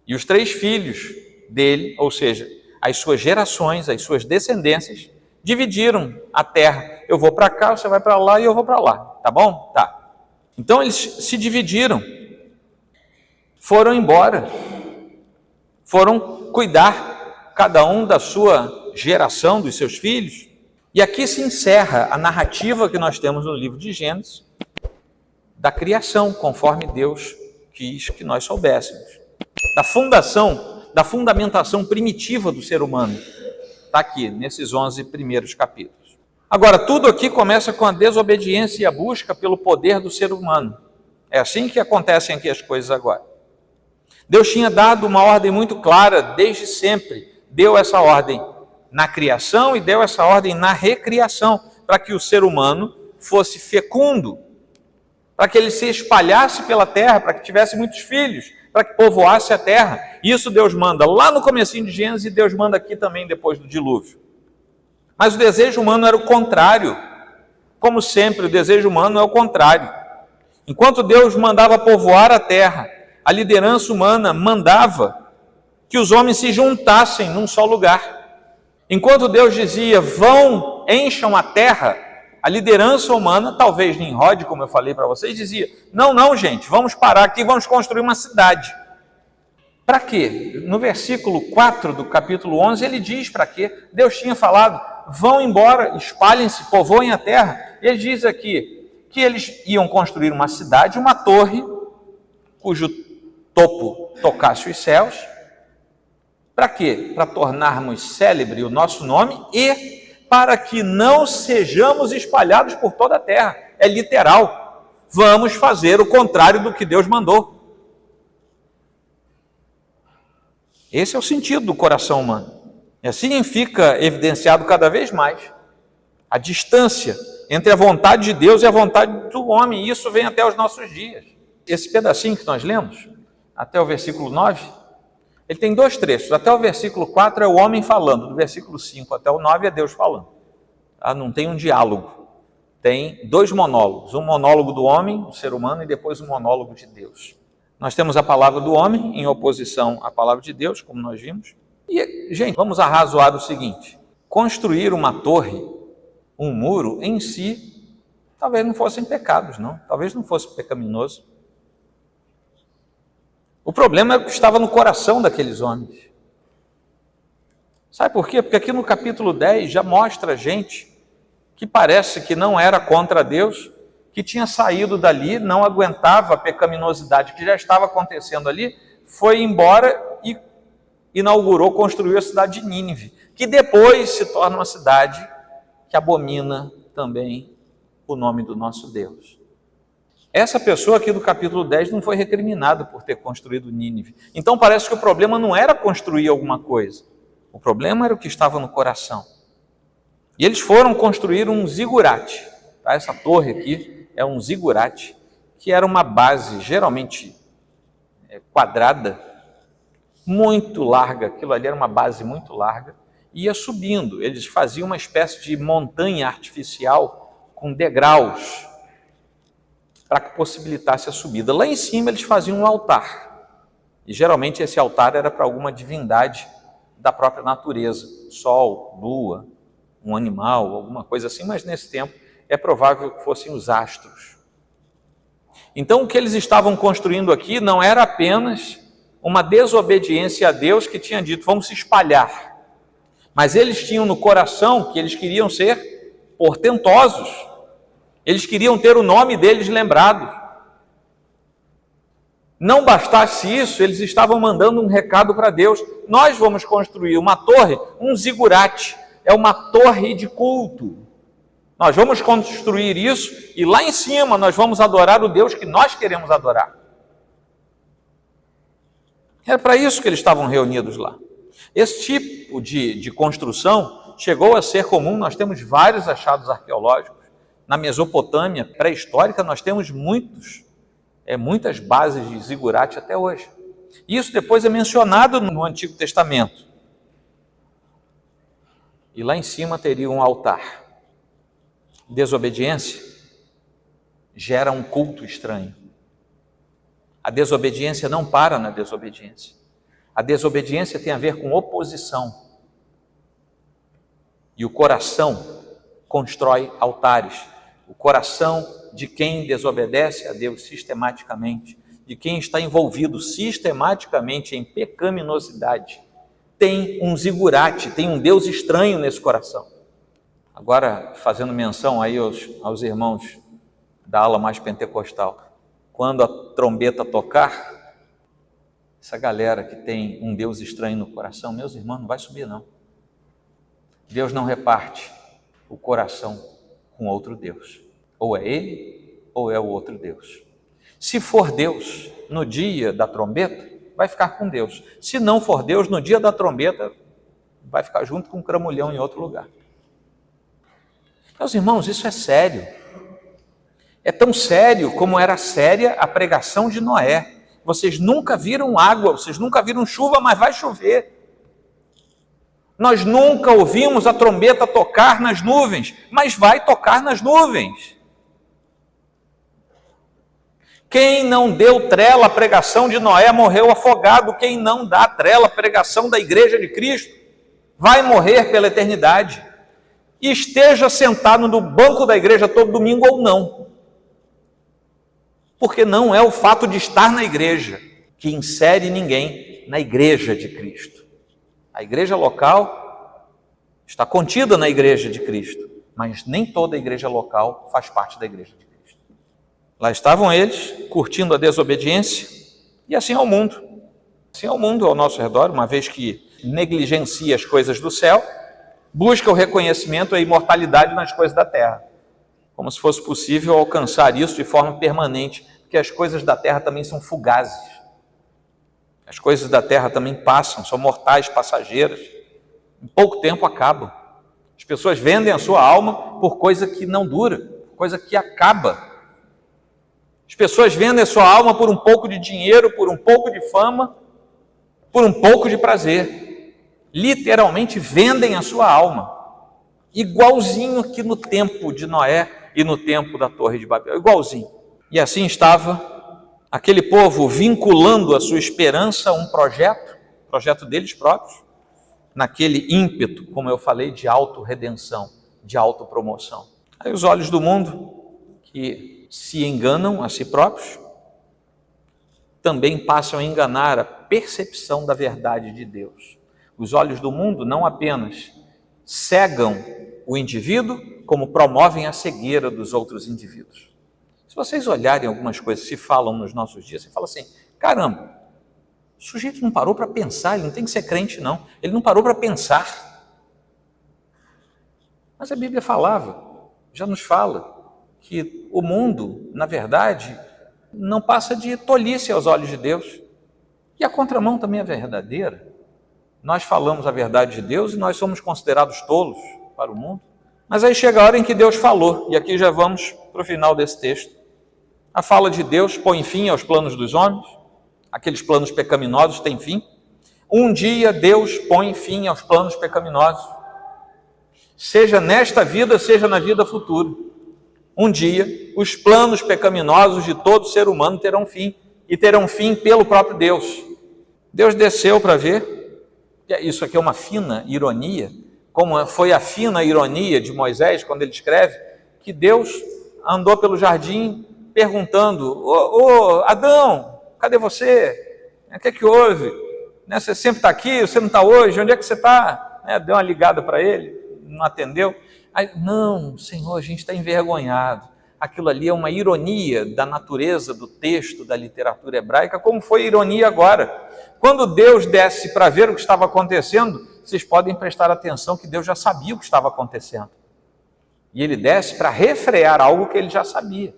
E os 3 filhos dele, ou seja, as suas gerações, as suas descendências, dividiram a terra. Eu vou para cá, você vai para lá e eu vou para lá. Tá bom? Tá. Então eles se dividiram. Foram embora. Foram cuidar, cada um da sua geração, dos seus filhos. E aqui se encerra a narrativa que nós temos no livro de Gênesis, da criação, conforme Deus quis que nós soubéssemos. Da fundamentação primitiva do ser humano. Está aqui, nesses 11 primeiros capítulos. Agora, tudo aqui começa com a desobediência e a busca pelo poder do ser humano. É assim que acontecem aqui as coisas agora. Deus tinha dado uma ordem muito clara desde sempre. Deu essa ordem na criação e deu essa ordem na recriação, para que o ser humano fosse fecundo, para que ele se espalhasse pela terra, para que tivesse muitos filhos, para que povoasse a terra. Isso Deus manda lá no comecinho de Gênesis e Deus manda aqui também depois do dilúvio. Mas o desejo humano era o contrário. Como sempre, o desejo humano é o contrário. Enquanto Deus mandava povoar a terra, a liderança humana mandava que os homens se juntassem num só lugar. Enquanto Deus dizia, vão, encham a terra, a liderança humana, talvez Nimrod, como eu falei para vocês, dizia, não, gente, vamos parar aqui, vamos construir uma cidade. Para quê? No versículo 4 do capítulo 11, ele diz para quê. Deus tinha falado, vão embora, espalhem-se, povoem a terra. Ele diz aqui que eles iam construir uma cidade, uma torre, cujo topo tocasse os céus. Para quê? Para tornarmos célebre o nosso nome e para que não sejamos espalhados por toda a terra. É literal. Vamos fazer o contrário do que Deus mandou. Esse é o sentido do coração humano. E assim fica evidenciado cada vez mais a distância entre a vontade de Deus e a vontade do homem. E isso vem até os nossos dias. Esse pedacinho que nós lemos, até o versículo 9, ele tem 2 trechos. Até o versículo 4 é o homem falando. Do versículo 5 até o 9 é Deus falando. Não tem um diálogo. Tem 2 monólogos. Um monólogo do homem, do ser humano, e depois um monólogo de Deus. Nós temos a palavra do homem em oposição à palavra de Deus, como nós vimos. E, gente, vamos arrazoar o seguinte. Construir uma torre, um muro, em si, talvez não fossem pecados, não. Talvez não fosse pecaminoso. O problema é o que estava no coração daqueles homens. Sabe por quê? Porque aqui no capítulo 10 já mostra gente que parece que não era contra Deus, que tinha saído dali, não aguentava a pecaminosidade que já estava acontecendo ali, foi embora e inaugurou, construiu a cidade de Nínive, que depois se torna uma cidade que abomina também o nome do nosso Deus. Essa pessoa aqui do capítulo 10 não foi recriminada por ter construído Nínive. Então parece que o problema não era construir alguma coisa. O problema era o que estava no coração. E eles foram construir um zigurate. Tá? Essa torre aqui é um zigurate, que era uma base geralmente quadrada, muito larga. Aquilo ali era uma base muito larga, ia subindo. Eles faziam uma espécie de montanha artificial com degraus para que possibilitasse a subida. Lá em cima eles faziam um altar, e geralmente esse altar era para alguma divindade da própria natureza, sol, lua, um animal, alguma coisa assim, mas nesse tempo é provável que fossem os astros. Então o que eles estavam construindo aqui não era apenas uma desobediência a Deus que tinha dito, vamos se espalhar, mas eles tinham no coração que eles queriam ser portentosos, eles queriam ter o nome deles lembrado. Não bastasse isso, eles estavam mandando um recado para Deus, nós vamos construir uma torre, um zigurate, é uma torre de culto. Nós vamos construir isso e lá em cima nós vamos adorar o Deus que nós queremos adorar. Era para isso que eles estavam reunidos lá. Esse tipo de construção chegou a ser comum, nós temos vários achados arqueológicos. Na Mesopotâmia pré-histórica nós temos muitas bases de zigurate até hoje. Isso depois é mencionado no Antigo Testamento. E lá em cima teria um altar. Desobediência gera um culto estranho. A desobediência não para na desobediência. A desobediência tem a ver com oposição. E o coração constrói altares. O coração de quem desobedece a Deus sistematicamente, de quem está envolvido sistematicamente em pecaminosidade, tem um zigurate, tem um Deus estranho nesse coração. Agora, fazendo menção aí aos irmãos da ala mais pentecostal, quando a trombeta tocar, essa galera que tem um Deus estranho no coração, meus irmãos, não vai subir não. Deus não reparte o coração com outro Deus. Ou é ele, ou é o outro Deus. Se for Deus, no dia da trombeta, vai ficar com Deus. Se não for Deus, no dia da trombeta, vai ficar junto com um cramulhão em outro lugar. Meus irmãos, isso é sério. É tão sério como era séria a pregação de Noé. Vocês nunca viram água, vocês nunca viram chuva, mas vai chover. Nós nunca ouvimos a trombeta tocar nas nuvens, mas vai tocar nas nuvens. Quem não deu trela à pregação de Noé morreu afogado. Quem não dá trela à pregação da igreja de Cristo vai morrer pela eternidade. E esteja sentado no banco da igreja todo domingo ou não. Porque não é o fato de estar na igreja que insere ninguém na igreja de Cristo. A igreja local está contida na igreja de Cristo, mas nem toda a igreja local faz parte da igreja de Cristo. Lá estavam eles, curtindo a desobediência, e assim é o mundo. Assim é o mundo ao nosso redor, uma vez que negligencia as coisas do céu, busca o reconhecimento e a imortalidade nas coisas da terra. Como se fosse possível alcançar isso de forma permanente, porque as coisas da terra também são fugazes. As coisas da terra também passam, são mortais, passageiras. Em pouco tempo acabam. As pessoas vendem a sua alma por coisa que não dura, por coisa que acaba. As pessoas vendem a sua alma por um pouco de dinheiro, por um pouco de fama, por um pouco de prazer. Literalmente vendem a sua alma. Igualzinho que no tempo de Noé e no tempo da Torre de Babel. Igualzinho. E assim estava aquele povo vinculando a sua esperança a um projeto deles próprios, naquele ímpeto, como eu falei, de autorredenção, de autopromoção. Aí os olhos do mundo, que se enganam a si próprios, também passam a enganar a percepção da verdade de Deus. Os olhos do mundo não apenas cegam o indivíduo, como promovem a cegueira dos outros indivíduos. Se vocês olharem algumas coisas que se falam nos nossos dias, você fala assim, caramba, o sujeito não parou para pensar, ele não tem que ser crente não, ele não parou para pensar. Mas a Bíblia já nos fala, que o mundo, na verdade, não passa de tolice aos olhos de Deus. E a contramão também é verdadeira. Nós falamos a verdade de Deus e nós somos considerados tolos para o mundo. Mas aí chega a hora em que Deus falou, e aqui já vamos para o final desse texto. A fala de Deus põe fim aos planos dos homens, aqueles planos pecaminosos têm fim. Um dia Deus põe fim aos planos pecaminosos, seja nesta vida, seja na vida futura. Um dia, os planos pecaminosos de todo ser humano terão fim, e terão fim pelo próprio Deus. Deus desceu para ver, isso aqui é uma fina ironia, como foi a fina ironia de Moisés, quando ele escreve, que Deus andou pelo jardim perguntando, ô Adão, cadê você? O que é que houve? Você sempre está aqui, você não está hoje, onde é que você está? Deu uma ligada para ele, não atendeu. Aí, não, Senhor, a gente está envergonhado. Aquilo ali é uma ironia da natureza do texto da literatura hebraica, como foi ironia agora. Quando Deus desce para ver o que estava acontecendo, vocês podem prestar atenção que Deus já sabia o que estava acontecendo. E ele desce para refrear algo que ele já sabia.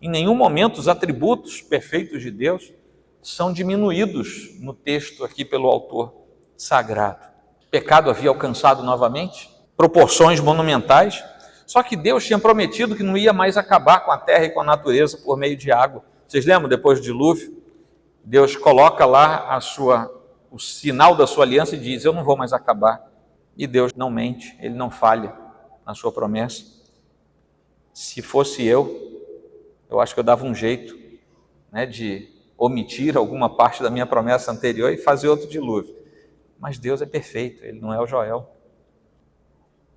Em nenhum momento os atributos perfeitos de Deus são diminuídos no texto aqui pelo autor sagrado. O pecado havia alcançado novamente proporções monumentais, só que Deus tinha prometido que não ia mais acabar com a terra e com a natureza por meio de água. Vocês lembram, depois do dilúvio, Deus coloca lá o sinal da sua aliança e diz, eu não vou mais acabar. E Deus não mente, ele não falha na sua promessa. Se fosse eu acho que eu dava um jeito, de omitir alguma parte da minha promessa anterior e fazer outro dilúvio. Mas Deus é perfeito, ele não é o Joel.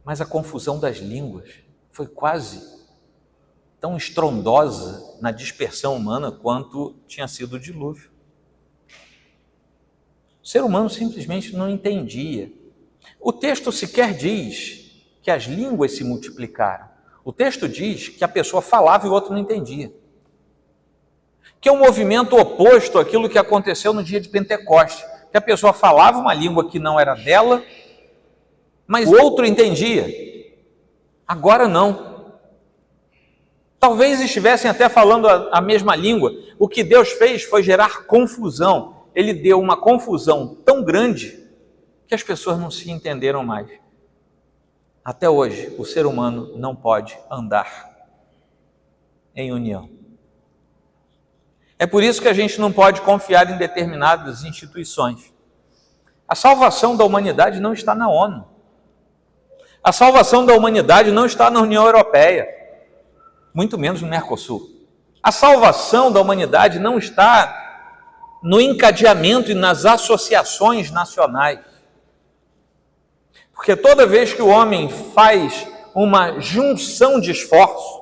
Mas a confusão das línguas foi quase tão estrondosa na dispersão humana quanto tinha sido o dilúvio. O ser humano simplesmente não entendia. O texto sequer diz que as línguas se multiplicaram. O texto diz que a pessoa falava e o outro não entendia. Que é um movimento oposto àquilo que aconteceu no dia de Pentecostes. Que a pessoa falava uma língua que não era dela, mas o outro entendia. Agora não. Talvez estivessem até falando a mesma língua. O que Deus fez foi gerar confusão. Ele deu uma confusão tão grande que as pessoas não se entenderam mais. Até hoje, o ser humano não pode andar em união. É por isso que a gente não pode confiar em determinadas instituições. A salvação da humanidade não está na ONU. A salvação da humanidade não está na União Europeia, muito menos no Mercosul. A salvação da humanidade não está no encadeamento e nas associações nacionais. Porque toda vez que o homem faz uma junção de esforços,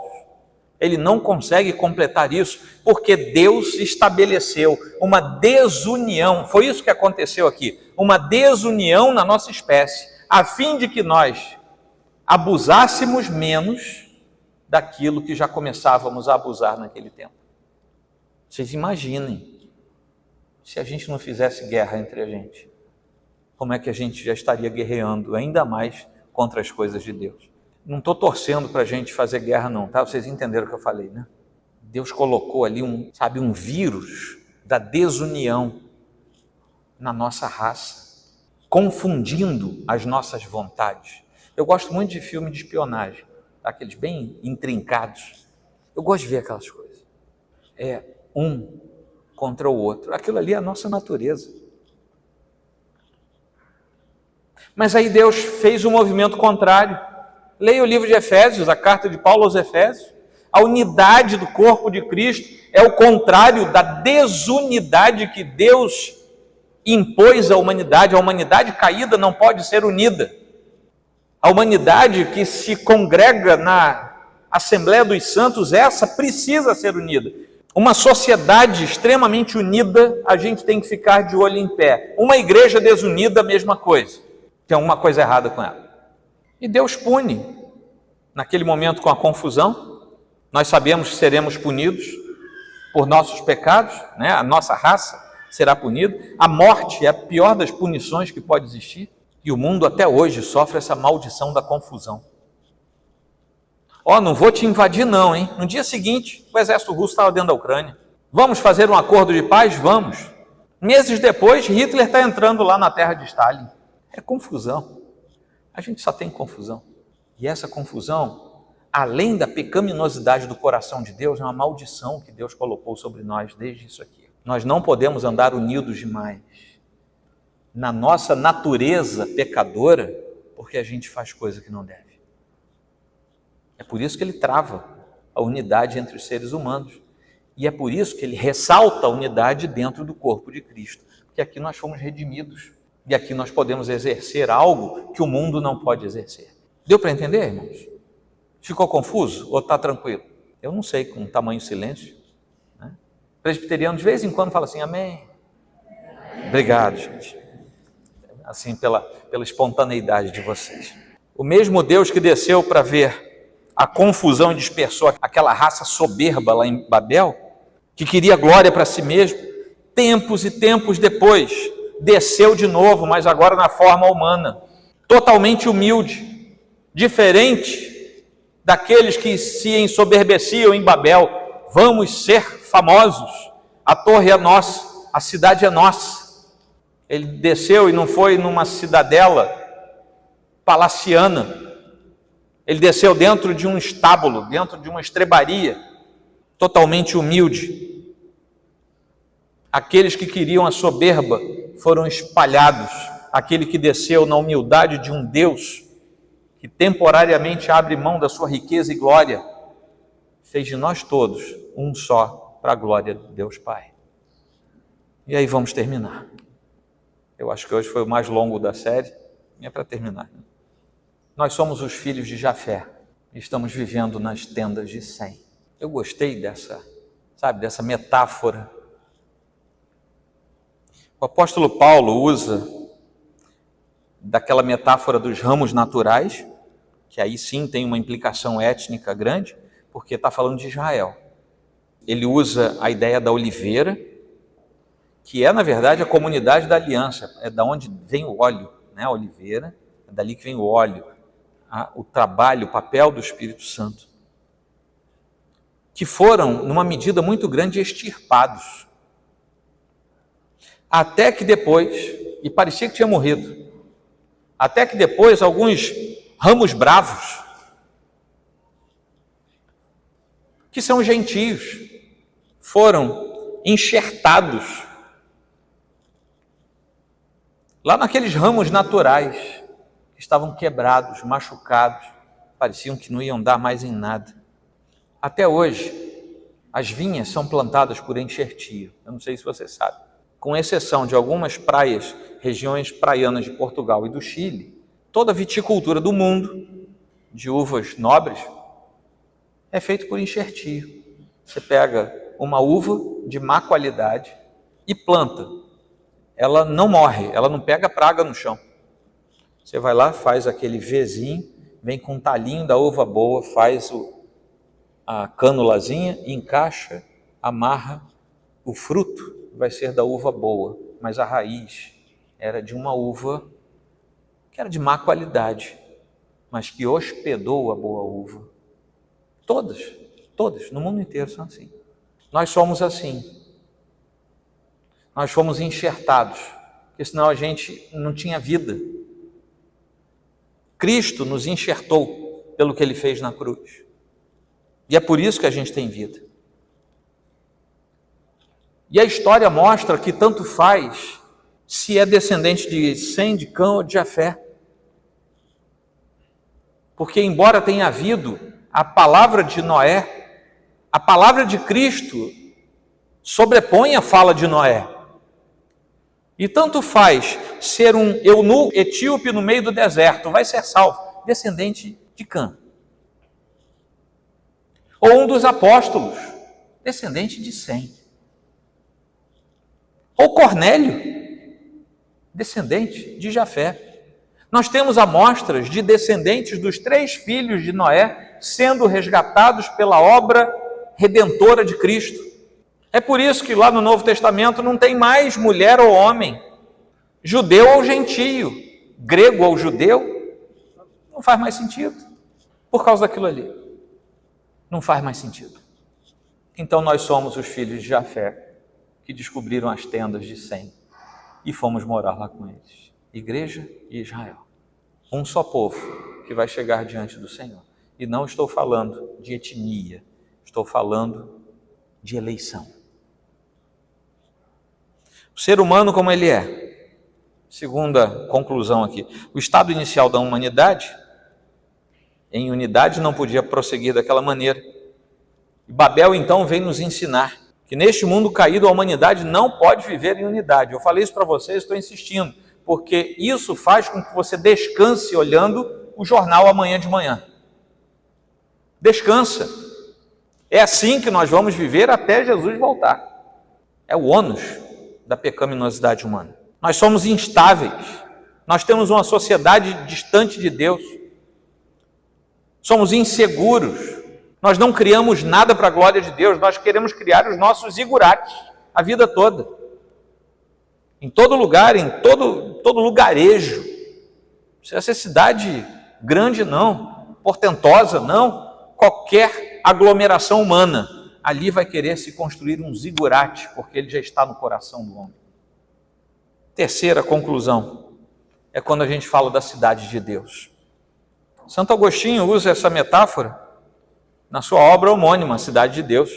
ele não consegue completar isso, porque Deus estabeleceu uma desunião. Foi isso que aconteceu aqui, uma desunião na nossa espécie, a fim de que nós abusássemos menos daquilo que já começávamos a abusar naquele tempo. Vocês imaginem, se a gente não fizesse guerra entre a gente, como é que a gente já estaria guerreando ainda mais contra as coisas de Deus? Não estou torcendo para a gente fazer guerra não, tá? Vocês entenderam o que eu falei, né? Deus colocou ali um vírus da desunião na nossa raça, confundindo as nossas vontades. Eu gosto muito de filme de espionagem, tá? Aqueles bem intrincados. Eu gosto de ver aquelas coisas. É um contra o outro. Aquilo ali é a nossa natureza. Mas aí Deus fez um movimento contrário. Leia o livro de Efésios, a carta de Paulo aos Efésios. A unidade do corpo de Cristo é o contrário da desunidade que Deus impôs à humanidade. A humanidade caída não pode ser unida. A humanidade que se congrega na Assembleia dos Santos, essa precisa ser unida. Uma sociedade extremamente unida, a gente tem que ficar de olho em pé. Uma igreja desunida, a mesma coisa. Tem alguma coisa errada com ela. E Deus pune. Naquele momento, com a confusão, nós sabemos que seremos punidos por nossos pecados, né? A nossa raça será punida. A morte é a pior das punições que pode existir. E o mundo até hoje sofre essa maldição da confusão. Não vou te invadir não, hein? No dia seguinte, o exército russo estava dentro da Ucrânia. Vamos fazer um acordo de paz? Vamos. Meses depois, Hitler está entrando lá na terra de Stalin. É confusão. A gente só tem confusão. E essa confusão, além da pecaminosidade do coração de Deus, é uma maldição que Deus colocou sobre nós desde isso aqui. Nós não podemos andar unidos demais na nossa natureza pecadora, porque a gente faz coisa que não deve. É por isso que ele trava a unidade entre os seres humanos. E é por isso que ele ressalta a unidade dentro do corpo de Cristo. Porque aqui nós fomos redimidos. E aqui nós podemos exercer algo que o mundo não pode exercer. Deu para entender, irmãos? Ficou confuso ou está tranquilo? Eu não sei, com tamanho silêncio. Né? Presbiteriano de vez em quando fala assim, amém. Obrigado, gente. Assim, pela espontaneidade de vocês. O mesmo Deus que desceu para ver a confusão e dispersou aquela raça soberba lá em Babel, que queria glória para si mesmo, tempos e tempos depois, desceu de novo, mas agora na forma humana, totalmente humilde, diferente daqueles que se ensoberbeciam em Babel. Vamos ser famosos, a torre é nossa, a cidade é nossa. Ele desceu e não foi numa cidadela palaciana. Ele desceu dentro de um estábulo, dentro de uma estrebaria, totalmente humilde. Aqueles que queriam a soberba foram espalhados. Aquele que desceu na humildade de um Deus que temporariamente abre mão da sua riqueza e glória, fez de nós todos um só para a glória de Deus Pai. E aí vamos terminar. Eu acho que hoje foi o mais longo da série, é para terminar. Nós somos os filhos de Jafé, e estamos vivendo nas tendas de Sem. Eu gostei dessa metáfora. O apóstolo Paulo usa daquela metáfora dos ramos naturais, que aí sim tem uma implicação étnica grande, porque está falando de Israel. Ele usa a ideia da oliveira, que é, na verdade, a comunidade da aliança, é da onde vem o óleo, né? A oliveira, é dali que vem o óleo, o trabalho, o papel do Espírito Santo, que foram, numa medida muito grande, extirpados. Até que depois, e parecia que tinha morrido, até que depois alguns ramos bravos, que são gentios, foram enxertados lá naqueles ramos naturais, que estavam quebrados, machucados, pareciam que não iam dar mais em nada. Até hoje, as vinhas são plantadas por enxertio, eu não sei se você sabe. Com exceção de algumas praias, regiões praianas de Portugal e do Chile, toda a viticultura do mundo, de uvas nobres, é feita por enxertio. Você pega uma uva de má qualidade e planta. Ela não morre, ela não pega praga no chão. Você vai lá, faz aquele Vzinho, vem com um talinho da uva boa, faz a cânulazinha, encaixa, amarra. O fruto vai ser da uva boa, mas a raiz era de uma uva que era de má qualidade, mas que hospedou a boa uva. Todas, no mundo inteiro são assim. Nós somos assim. Nós fomos enxertados, porque senão a gente não tinha vida. Cristo nos enxertou pelo que Ele fez na cruz. E é por isso que a gente tem vida. E a história mostra que tanto faz se é descendente de Sem, de Cã ou de Jafé. Porque embora tenha havido a palavra de Noé, a palavra de Cristo sobrepõe a fala de Noé. E tanto faz ser um eunuco etíope no meio do deserto, vai ser salvo, descendente de Cã. Ou um dos apóstolos, descendente de Sem. Ou Cornélio, descendente de Jafé. Nós temos amostras de descendentes dos 3 filhos de Noé sendo resgatados pela obra redentora de Cristo. É por isso que lá no Novo Testamento não tem mais mulher ou homem, judeu ou gentio, grego ou judeu, não faz mais sentido, por causa daquilo ali. Não faz mais sentido. Então nós somos os filhos de Jafé, que descobriram as tendas de Sem, e fomos morar lá com eles. Igreja e Israel. Um só povo, que vai chegar diante do Senhor. E não estou falando de etnia, estou falando de eleição. O ser humano como ele é, segunda conclusão aqui, o estado inicial da humanidade, em unidade, não podia prosseguir daquela maneira. E Babel então vem nos ensinar que neste mundo caído a humanidade não pode viver em unidade. Eu falei isso para vocês, estou insistindo, porque isso faz com que você descanse olhando o jornal amanhã de manhã. Descansa. É assim que nós vamos viver até Jesus voltar. É o ônus da pecaminosidade humana. Nós somos instáveis. Nós temos uma sociedade distante de Deus. Somos inseguros. Nós não criamos nada para a glória de Deus. Nós queremos criar os nossos zigurates a vida toda. Em todo lugar, em todo lugarejo. Essa cidade grande não, portentosa não, qualquer aglomeração humana, ali vai querer se construir um zigurate, porque ele já está no coração do homem. Terceira conclusão, é quando a gente fala da cidade de Deus. Santo Agostinho usa essa metáfora na sua obra homônima, Cidade de Deus,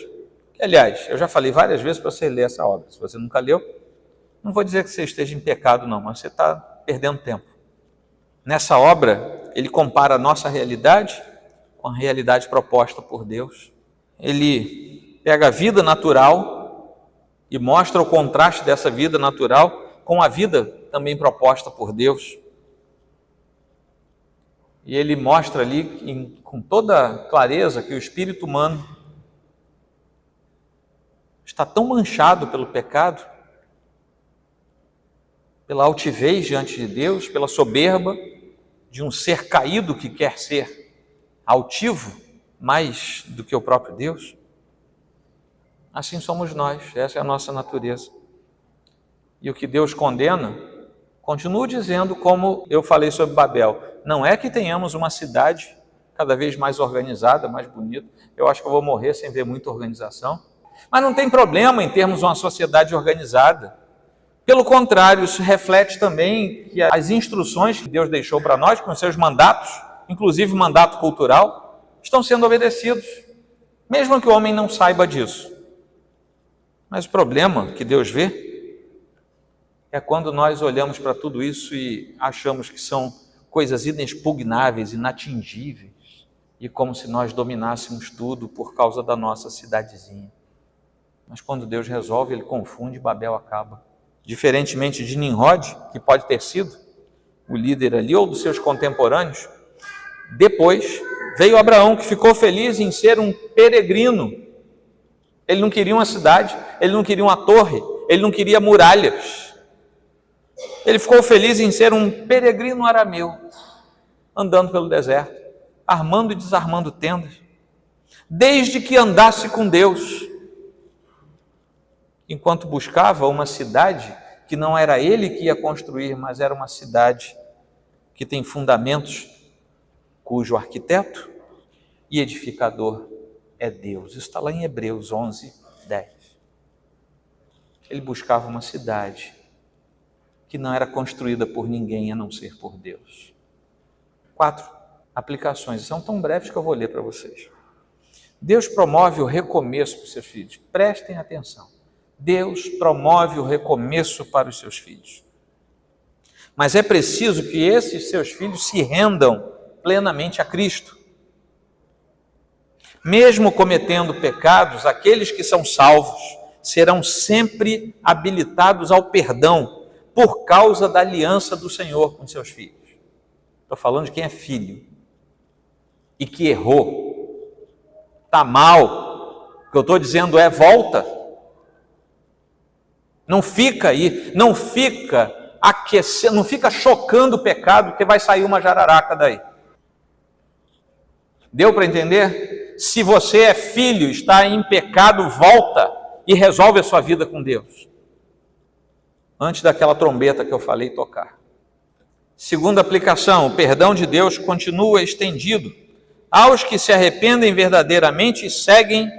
que, aliás, eu já falei várias vezes para você ler essa obra. Se você nunca leu, não vou dizer que você esteja em pecado não, mas você está perdendo tempo. Nessa obra, ele compara a nossa realidade com a realidade proposta por Deus. Ele pega a vida natural e mostra o contraste dessa vida natural com a vida também proposta por Deus. E ele mostra ali com toda clareza que o espírito humano está tão manchado pelo pecado, pela altivez diante de Deus, pela soberba de um ser caído que quer ser altivo mais do que o próprio Deus. Assim somos nós, essa é a nossa natureza. E o que Deus condena, continuo dizendo, como eu falei sobre Babel, não é que tenhamos uma cidade cada vez mais organizada, mais bonita. Eu acho que eu vou morrer sem ver muita organização. Mas não tem problema em termos uma sociedade organizada. Pelo contrário, isso reflete também que as instruções que Deus deixou para nós, com seus mandatos, inclusive mandato cultural, estão sendo obedecidos, mesmo que o homem não saiba disso. Mas o problema que Deus vê é quando nós olhamos para tudo isso e achamos que são coisas inexpugnáveis, inatingíveis, e como se nós dominássemos tudo por causa da nossa cidadezinha. Mas quando Deus resolve, ele confunde e Babel acaba. Diferentemente de Nimrod, que pode ter sido o líder ali, ou dos seus contemporâneos, depois veio Abraão, que ficou feliz em ser um peregrino. Ele não queria uma cidade, ele não queria uma torre, ele não queria muralhas. Ele ficou feliz em ser um peregrino arameu, andando pelo deserto, armando e desarmando tendas, desde que andasse com Deus, enquanto buscava uma cidade que não era ele que ia construir, mas era uma cidade que tem fundamentos, cujo arquiteto e edificador é Deus. Isso está lá em Hebreus 11, 10. Ele buscava uma cidade que não era construída por ninguém a não ser por Deus. 4 aplicações, são tão breves que eu vou ler para vocês. Deus promove o recomeço para os seus filhos. Prestem atenção. Deus promove o recomeço para os seus filhos. Mas é preciso que esses seus filhos se rendam plenamente a Cristo. Mesmo cometendo pecados, aqueles que são salvos serão sempre habilitados ao perdão por causa da aliança do Senhor com seus filhos. Estou falando de quem é filho e que errou, está mal. O que eu estou dizendo é volta. Não fica aí, não fica aquecendo, não fica chocando o pecado, que vai sair uma jararaca daí. Deu para entender? Se você é filho, está em pecado, volta e resolve a sua vida com Deus, antes daquela trombeta que eu falei tocar. Segunda aplicação, o perdão de Deus continua estendido aos que se arrependem verdadeiramente e seguem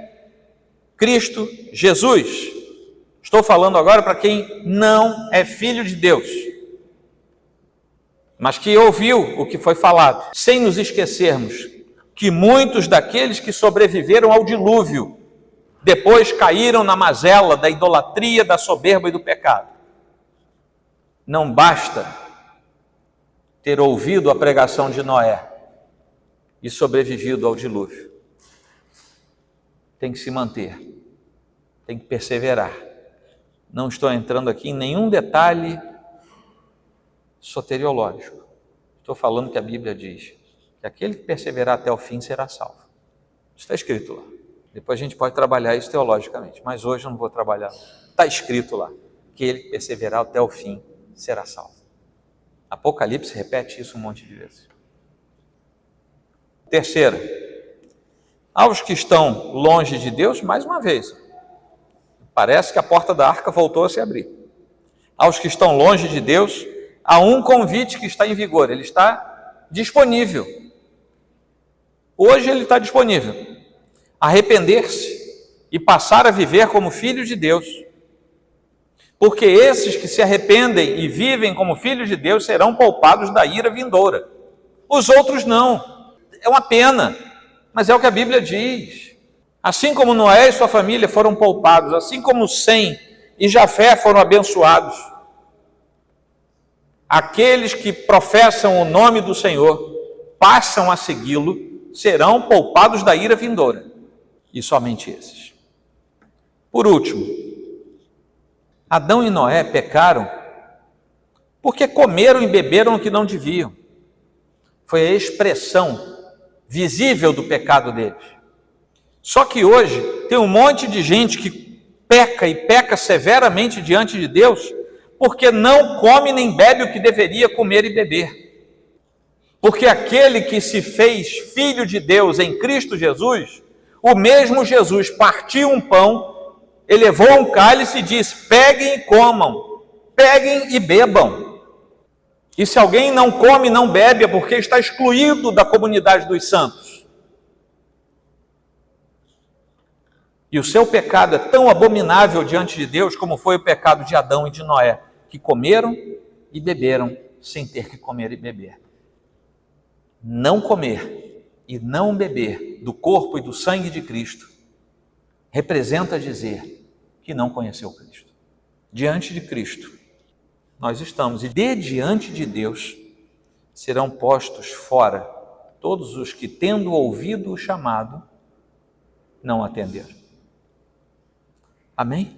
Cristo Jesus. Estou falando agora para quem não é filho de Deus. mas que ouviu o que foi falado, sem nos esquecermos que muitos daqueles que sobreviveram ao dilúvio depois caíram na mazela da idolatria, da soberba e do pecado. Não basta ter ouvido a pregação de Noé e sobrevivido ao dilúvio. Tem que se manter, tem que perseverar. Não estou entrando aqui em nenhum detalhe soteriológico. Estou falando que a Bíblia diz que aquele que perseverar até o fim será salvo. Isso está escrito lá. Depois a gente pode trabalhar isso teologicamente, mas hoje eu não vou trabalhar. Está escrito lá que ele que perseverar até o fim será salvo. Apocalipse repete isso um monte de vezes. Terceira, aos que estão longe de Deus, mais uma vez, parece que a porta da arca voltou a se abrir. Aos que estão longe de Deus, há um convite que está em vigor, ele está disponível. Hoje ele está disponível. Arrepender-se e passar a viver como filhos de Deus. Porque esses que se arrependem e vivem como filhos de Deus serão poupados da ira vindoura. Os outros não. É uma pena, mas é o que a Bíblia diz. Assim como Noé e sua família foram poupados, assim como Sem e Jafé foram abençoados, aqueles que professam o nome do Senhor, passam a segui-lo, serão poupados da ira vindoura. E somente esses. Por último, Adão e Noé pecaram porque comeram e beberam o que não deviam. Foi a expressão visível do pecado deles. Só que hoje tem um monte de gente que peca e peca severamente diante de Deus porque não come nem bebe o que deveria comer e beber. Porque aquele que se fez filho de Deus em Cristo Jesus, o mesmo Jesus partiu um pão, elevou um cálice e disse: peguem e comam, peguem e bebam. E se alguém não come, não bebe, é porque está excluído da comunidade dos santos. E o seu pecado é tão abominável diante de Deus como foi o pecado de Adão e de Noé, que comeram e beberam sem ter que comer e beber. Não comer e não beber do corpo e do sangue de Cristo representa dizer que não conheceu Cristo. Diante de Cristo nós estamos, e de diante de Deus serão postos fora todos os que, tendo ouvido o chamado, não atenderam. Amém?